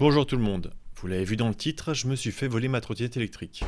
Bonjour tout le monde, vous l'avez vu dans le titre, je me suis fait voler ma trottinette électrique.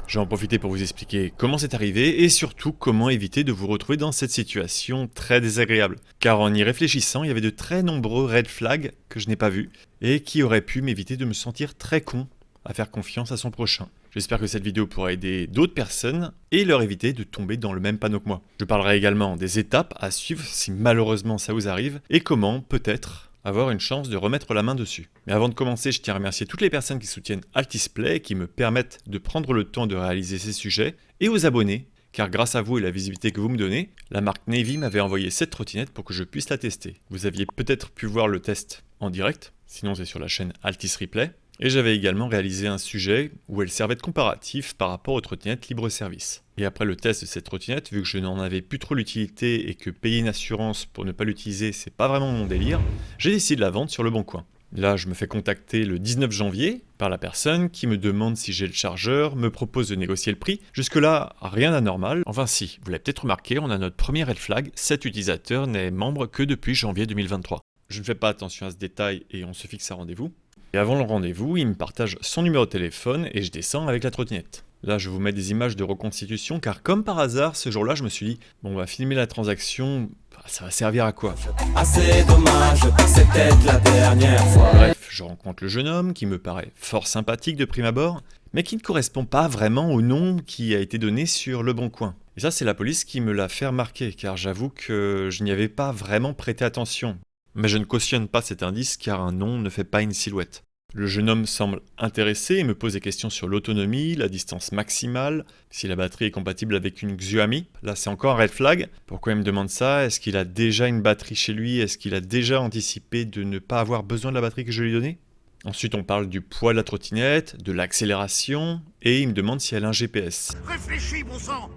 Je vais en profiter pour vous expliquer comment c'est arrivé et surtout comment éviter de vous retrouver dans cette situation très désagréable. Car en y réfléchissant, il y avait de très nombreux red flags que je n'ai pas vus et qui auraient pu m'éviter de me sentir très con à faire confiance à son prochain. J'espère que cette vidéo pourra aider d'autres personnes et leur éviter de tomber dans le même panneau que moi. Je parlerai également des étapes à suivre si malheureusement ça vous arrive et comment peut-être avoir une chance de remettre la main dessus. Mais avant de commencer, je tiens à remercier toutes les personnes qui soutiennent Altisplay et qui me permettent de prendre le temps de réaliser ces sujets et aux abonnés, car grâce à vous et la visibilité que vous me donnez, la marque Navy m'avait envoyé cette trottinette pour que je puisse la tester. Vous aviez peut-être pu voir le test en direct, sinon c'est sur la chaîne Altis Replay. Et j'avais également réalisé un sujet où elle servait de comparatif par rapport aux trottinettes libre-service. Et après le test de cette trottinette, vu que je n'en avais plus trop l'utilité et que payer une assurance pour ne pas l'utiliser, c'est pas vraiment mon délire, j'ai décidé de la vendre sur Le Bon Coin. Là, je me fais contacter le 19 janvier par la personne qui me demande si j'ai le chargeur, me propose de négocier le prix. Jusque-là, rien d'anormal. Enfin si, vous l'avez peut-être remarqué, on a notre premier red flag, cet utilisateur n'est membre que depuis janvier 2023. Je ne fais pas attention à ce détail et on se fixe un rendez-vous. Et avant le rendez-vous, il me partage son numéro de téléphone et je descends avec la trottinette. Là, je vous mets des images de reconstitution car comme par hasard, ce jour-là, je me suis dit, bon, on va filmer la transaction, ça va servir à quoi? Assez dommage, c'est peut-être la dernière fois. Bref, je rencontre le jeune homme qui me paraît fort sympathique de prime abord, mais qui ne correspond pas vraiment au nom qui a été donné sur Le Bon Coin. Et ça, c'est la police qui me l'a fait remarquer car j'avoue que je n'y avais pas vraiment prêté attention. Mais je ne cautionne pas cet indice car un nom ne fait pas une silhouette. Le jeune homme semble intéressé et me pose des questions sur l'autonomie, la distance maximale, si la batterie est compatible avec une Xiaomi. Là, c'est encore un red flag. Pourquoi il me demande ça? Est-ce qu'il a déjà une batterie chez lui? Est-ce qu'il a déjà anticipé de ne pas avoir besoin de la batterie que je lui ai donnée? Ensuite, on parle du poids de la trottinette, de l'accélération, et il me demande si elle a un GPS. Réfléchis, bon sang.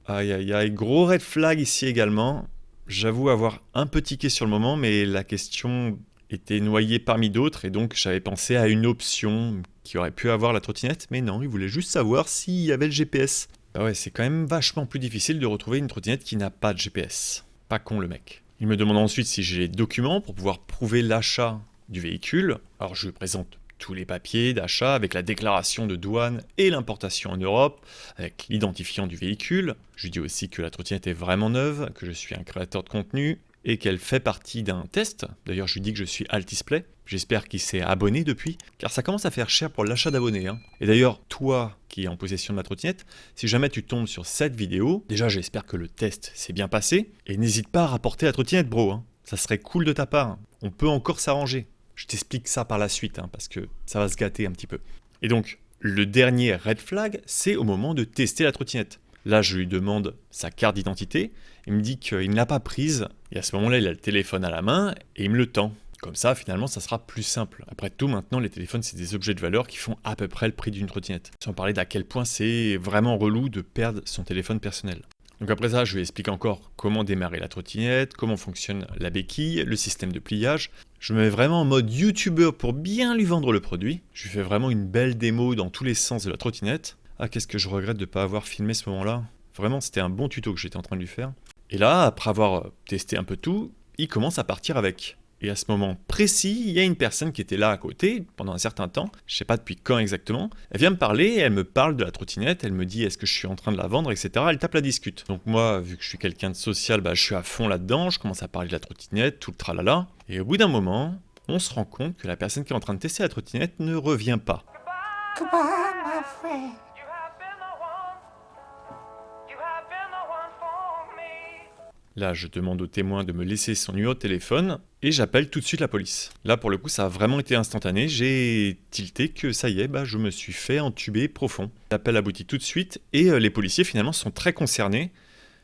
Aïe aïe aïe, gros red flag ici également. J'avoue avoir un peu tiqué sur le moment, mais la question était noyée parmi d'autres, et donc j'avais pensé à une option qui aurait pu avoir la trottinette, mais non, il voulait juste savoir s'il y avait le GPS. Bah ouais, c'est quand même vachement plus difficile de retrouver une trottinette qui n'a pas de GPS. Pas con le mec. Il me demande ensuite si j'ai les documents pour pouvoir prouver l'achat du véhicule. Alors je lui présente tous les papiers d'achat avec la déclaration de douane et l'importation en Europe, avec l'identifiant du véhicule. Je lui dis aussi que la trottinette est vraiment neuve, que je suis un créateur de contenu et qu'elle fait partie d'un test. D'ailleurs, je lui dis que je suis Altisplay. J'espère qu'il s'est abonné depuis, car ça commence à faire cher pour l'achat d'abonnés. Et d'ailleurs, toi qui es en possession de ma trottinette, si jamais tu tombes sur cette vidéo, déjà j'espère que le test s'est bien passé, et n'hésite pas à rapporter la trottinette, bro. Ça serait cool de ta part. On peut encore s'arranger. Je t'explique ça par la suite, parce que ça va se gâter un petit peu. Et donc, le dernier red flag, c'est au moment de tester la trottinette. Là, je lui demande sa carte d'identité. Il me dit qu'il ne l'a pas prise. Et à ce moment-là, il a le téléphone à la main et il me le tend. Comme ça, finalement, ça sera plus simple. Après tout, maintenant, les téléphones, c'est des objets de valeur qui font à peu près le prix d'une trottinette. Sans parler d'à quel point c'est vraiment relou de perdre son téléphone personnel. Donc après ça, je lui explique encore comment démarrer la trottinette, comment fonctionne la béquille, le système de pliage. Je me mets vraiment en mode youtubeur pour bien lui vendre le produit. Je lui fais vraiment une belle démo dans tous les sens de la trottinette. Ah, qu'est-ce que je regrette de ne pas avoir filmé ce moment-là. Vraiment, c'était un bon tuto que j'étais en train de lui faire. Et là, après avoir testé un peu tout, il commence à partir avec. Et à ce moment précis, il y a une personne qui était là à côté pendant un certain temps, je sais pas depuis quand exactement. Elle vient me parler, elle me parle de la trottinette, elle me dit est-ce que je suis en train de la vendre, etc. Elle tape la discute. Donc moi, vu que je suis quelqu'un de social, je suis à fond là-dedans, je commence à parler de la trottinette, tout le tralala. Et au bout d'un moment, on se rend compte que la personne qui est en train de tester la trottinette ne revient pas. Goodbye, my friend. Là, je demande au témoin de me laisser son numéro de téléphone et j'appelle tout de suite la police. Là, pour le coup, ça a vraiment été instantané. J'ai tilté que ça y est, je me suis fait entuber profond. L'appel aboutit tout de suite et les policiers finalement sont très concernés.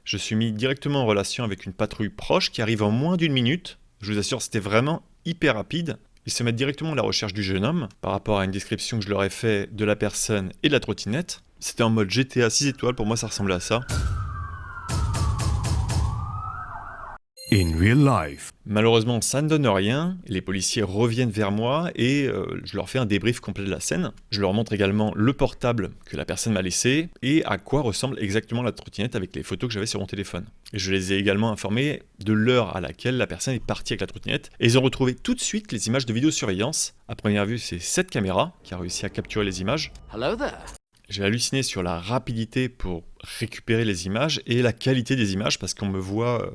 Je suis mis directement en relation avec une patrouille proche qui arrive en moins d'une minute. Je vous assure, c'était vraiment hyper rapide. Ils se mettent directement à la recherche du jeune homme par rapport à une description que je leur ai fait de la personne et de la trottinette. C'était en mode GTA 6 étoiles, pour moi ça ressemblait à ça. in real life. Malheureusement, ça ne donne rien. Les policiers reviennent vers moi et je leur fais un débrief complet de la scène. Je leur montre également le portable que la personne m'a laissé et à quoi ressemble exactement la trottinette avec les photos que j'avais sur mon téléphone. Et je les ai également informés de l'heure à laquelle la personne est partie avec la trottinette. Et ils ont retrouvé tout de suite les images de vidéosurveillance. À première vue, c'est cette caméra qui a réussi à capturer les images. Hello there. J'ai halluciné sur la rapidité pour récupérer les images et la qualité des images parce qu'on me voit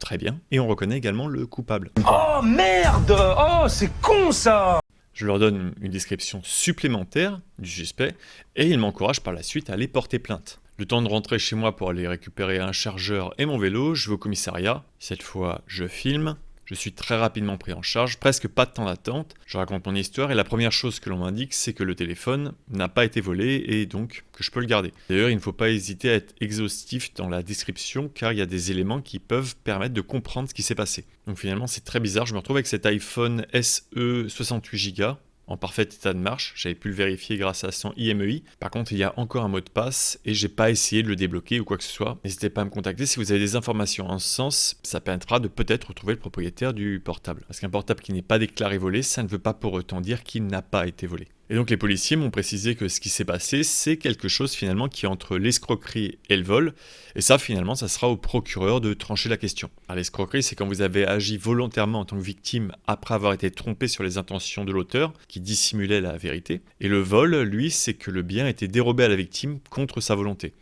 très bien. Et on reconnaît également le coupable. Oh merde! Oh, c'est con ça! Je leur donne une description supplémentaire du suspect et ils m'encouragent par la suite à aller porter plainte. Le temps de rentrer chez moi pour aller récupérer un chargeur et mon vélo, je vais au commissariat. Cette fois, je filme. Je suis très rapidement pris en charge, presque pas de temps d'attente. Je raconte mon histoire et la première chose que l'on m'indique, c'est que le téléphone n'a pas été volé et donc que je peux le garder. D'ailleurs, il ne faut pas hésiter à être exhaustif dans la description car il y a des éléments qui peuvent permettre de comprendre ce qui s'est passé. Donc finalement, c'est très bizarre. Je me retrouve avec cet iPhone SE 68Go. En parfait état de marche, j'avais pu le vérifier grâce à son IMEI. Par contre, il y a encore un mot de passe et j'ai pas essayé de le débloquer ou quoi que ce soit. N'hésitez pas à me contacter si vous avez des informations en ce sens, ça permettra de peut-être retrouver le propriétaire du portable. Parce qu'un portable qui n'est pas déclaré volé, ça ne veut pas pour autant dire qu'il n'a pas été volé. Et donc les policiers m'ont précisé que ce qui s'est passé, c'est quelque chose finalement qui est entre l'escroquerie et le vol. Et ça finalement, ça sera au procureur de trancher la question. Alors l'escroquerie, c'est quand vous avez agi volontairement en tant que victime après avoir été trompé sur les intentions de l'auteur, qui dissimulait la vérité. Et le vol, lui, c'est que le bien était dérobé à la victime contre sa volonté.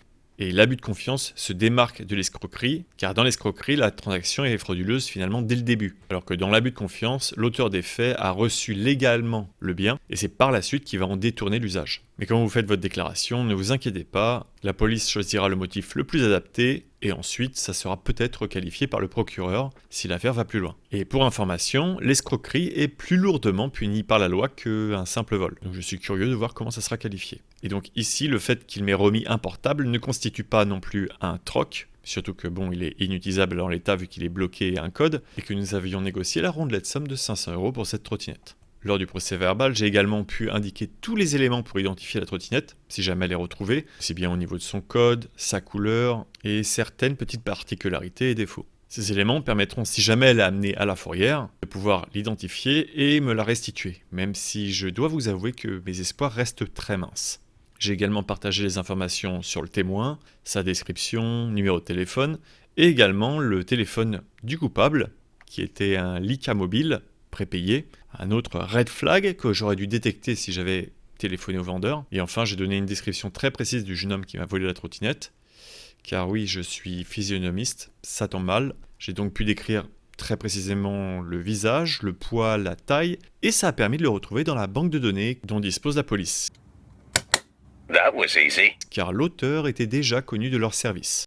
Et l'abus de confiance se démarque de l'escroquerie, car dans l'escroquerie, la transaction est frauduleuse finalement dès le début. Alors que dans l'abus de confiance, l'auteur des faits a reçu légalement le bien, et c'est par la suite qu'il va en détourner l'usage. Mais quand vous faites votre déclaration, ne vous inquiétez pas, la police choisira le motif le plus adapté, et ensuite ça sera peut-être qualifié par le procureur si l'affaire va plus loin. Et pour information, l'escroquerie est plus lourdement punie par la loi qu'un simple vol. Donc je suis curieux de voir comment ça sera qualifié. Et donc ici, le fait qu'il m'ait remis un portable ne constitue pas non plus un troc, surtout que bon, il est inutilisable en l'état vu qu'il est bloqué à un code, et que nous avions négocié la rondelette somme de 500 € pour cette trottinette. Lors du procès verbal, j'ai également pu indiquer tous les éléments pour identifier la trottinette, si jamais elle est retrouvée, aussi bien au niveau de son code, sa couleur et certaines petites particularités et défauts. Ces éléments permettront, si jamais elle est amenée à la fourrière, de pouvoir l'identifier et me la restituer, même si je dois vous avouer que mes espoirs restent très minces. J'ai également partagé les informations sur le témoin, sa description, numéro de téléphone, et également le téléphone du coupable, qui était un Leica mobile prépayé, un autre red flag que j'aurais dû détecter si j'avais téléphoné au vendeur. Et enfin, j'ai donné une description très précise du jeune homme qui m'a volé la trottinette, car oui, je suis physionomiste, ça tombe mal. J'ai donc pu décrire très précisément le visage, le poids, la taille, et ça a permis de le retrouver dans la banque de données dont dispose la police. That was easy. Car l'auteur était déjà connu de leur service.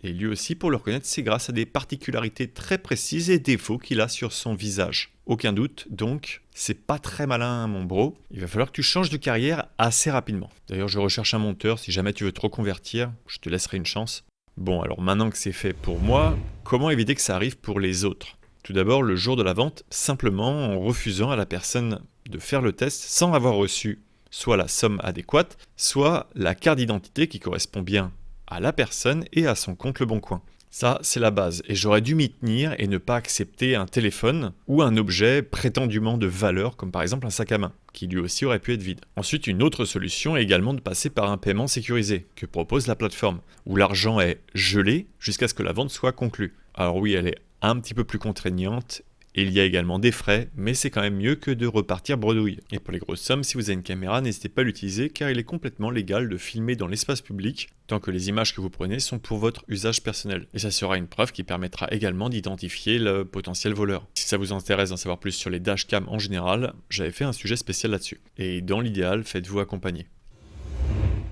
Et lui aussi, pour le reconnaître, c'est grâce à des particularités très précises et défauts qu'il a sur son visage. Aucun doute, donc, c'est pas très malin mon bro. Il va falloir que tu changes de carrière assez rapidement. D'ailleurs, je recherche un monteur, si jamais tu veux te reconvertir, je te laisserai une chance. Bon, alors maintenant que c'est fait pour moi, comment éviter que ça arrive pour les autres ? Tout d'abord, le jour de la vente, simplement en refusant à la personne de faire le test sans avoir reçu soit la somme adéquate, soit la carte d'identité qui correspond bien à la personne et à son compte Le Bon Coin. Ça, c'est la base, et j'aurais dû m'y tenir et ne pas accepter un téléphone ou un objet prétendument de valeur, comme par exemple un sac à main, qui lui aussi aurait pu être vide. Ensuite, une autre solution est également de passer par un paiement sécurisé, que propose la plateforme, où l'argent est gelé jusqu'à ce que la vente soit conclue. Alors oui, elle est un petit peu plus contraignante, et il y a également des frais, mais c'est quand même mieux que de repartir bredouille. Et pour les grosses sommes, si vous avez une caméra, n'hésitez pas à l'utiliser car il est complètement légal de filmer dans l'espace public tant que les images que vous prenez sont pour votre usage personnel. Et ça sera une preuve qui permettra également d'identifier le potentiel voleur. Si ça vous intéresse d'en savoir plus sur les dashcams en général, j'avais fait un sujet spécial là-dessus. Et dans l'idéal, faites-vous accompagner.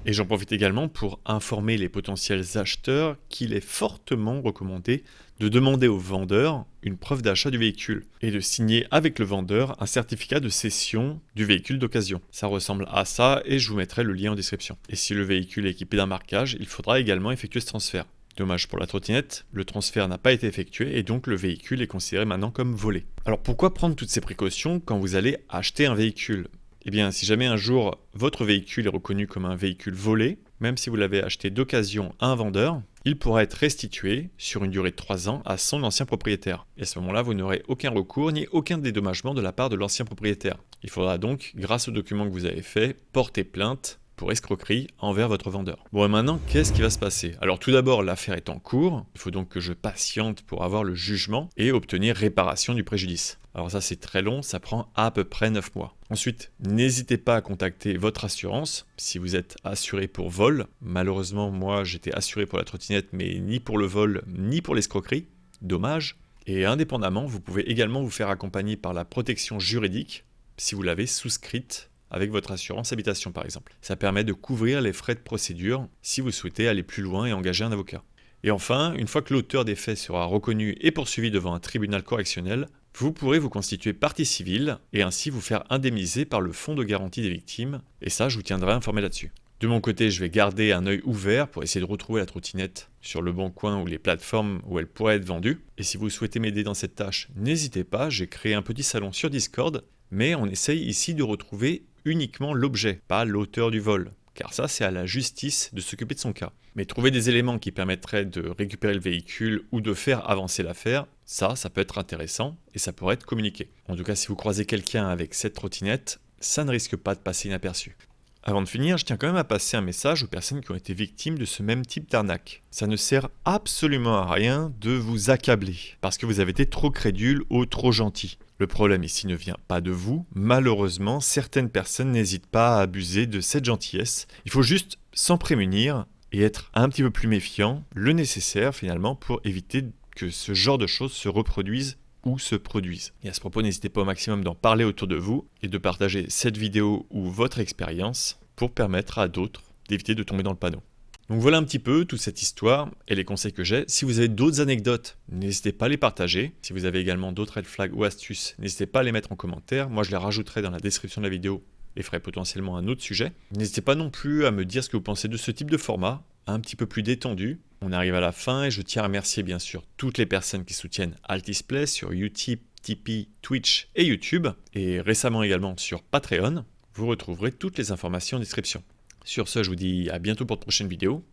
Et j'en profite également pour informer les potentiels acheteurs qu'il est fortement recommandé de demander au vendeur une preuve d'achat du véhicule et de signer avec le vendeur un certificat de cession du véhicule d'occasion. Ça ressemble à ça et je vous mettrai le lien en description. Et si le véhicule est équipé d'un marquage, il faudra également effectuer ce transfert. Dommage pour la trottinette, le transfert n'a pas été effectué et donc le véhicule est considéré maintenant comme volé. Alors pourquoi prendre toutes ces précautions quand vous allez acheter un véhicule ? Eh bien, si jamais un jour votre véhicule est reconnu comme un véhicule volé, même si vous l'avez acheté d'occasion à un vendeur, il pourra être restitué sur une durée de 3 ans à son ancien propriétaire. Et à ce moment-là, vous n'aurez aucun recours ni aucun dédommagement de la part de l'ancien propriétaire. Il faudra donc, grâce au document que vous avez fait, porter plainte pour escroquerie envers votre vendeur. Bon, et maintenant, qu'est-ce qui va se passer? Alors tout d'abord, l'affaire est en cours, il faut donc que je patiente pour avoir le jugement et obtenir réparation du préjudice. Alors ça c'est très long, ça prend à peu près 9 mois. Ensuite, n'hésitez pas à contacter votre assurance si vous êtes assuré pour vol. Malheureusement, moi j'étais assuré pour la trottinette, mais ni pour le vol, ni pour l'escroquerie. Dommage. Et indépendamment, vous pouvez également vous faire accompagner par la protection juridique si vous l'avez souscrite avec votre assurance habitation par exemple. Ça permet de couvrir les frais de procédure si vous souhaitez aller plus loin et engager un avocat. Et enfin, une fois que l'auteur des faits sera reconnu et poursuivi devant un tribunal correctionnel, vous pourrez vous constituer partie civile et ainsi vous faire indemniser par le fonds de garantie des victimes, et ça je vous tiendrai informé là-dessus. De mon côté, je vais garder un œil ouvert pour essayer de retrouver la trottinette sur le bon coin ou les plateformes où elle pourrait être vendue. Et si vous souhaitez m'aider dans cette tâche, n'hésitez pas, j'ai créé un petit salon sur Discord, mais on essaye ici de retrouver uniquement l'objet, pas l'auteur du vol, car ça c'est à la justice de s'occuper de son cas. Mais trouver des éléments qui permettraient de récupérer le véhicule ou de faire avancer l'affaire, ça peut être intéressant et ça pourrait être communiqué. En tout cas, si vous croisez quelqu'un avec cette trottinette, ça ne risque pas de passer inaperçu. Avant de finir, je tiens quand même à passer un message aux personnes qui ont été victimes de ce même type d'arnaque. Ça ne sert absolument à rien de vous accabler, parce que vous avez été trop crédule ou trop gentil. Le problème ici ne vient pas de vous. Malheureusement, certaines personnes n'hésitent pas à abuser de cette gentillesse. Il faut juste s'en prémunir et être un petit peu plus méfiant, le nécessaire finalement pour éviter que ce genre de choses se reproduisent ou se produisent. Et à ce propos, n'hésitez pas au maximum d'en parler autour de vous et de partager cette vidéo ou votre expérience pour permettre à d'autres d'éviter de tomber dans le panneau. Donc voilà un petit peu toute cette histoire et les conseils que j'ai. Si vous avez d'autres anecdotes, n'hésitez pas à les partager. Si vous avez également d'autres red flags ou astuces, n'hésitez pas à les mettre en commentaire. Moi, je les rajouterai dans la description de la vidéo et ferai potentiellement un autre sujet. N'hésitez pas non plus à me dire ce que vous pensez de ce type de format, un petit peu plus détendu. On arrive à la fin et je tiens à remercier bien sûr toutes les personnes qui soutiennent Altisplay sur Utip, Tipeee, Twitch et YouTube, et récemment également sur Patreon. Vous retrouverez toutes les informations en description. Sur ce, je vous dis à bientôt pour de prochaines vidéos,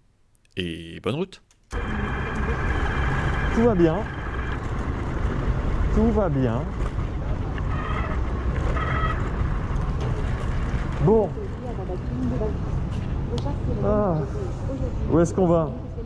et bonne route. Tout va bien. Tout va bien. Bon. Ah. Où est-ce qu'on va ?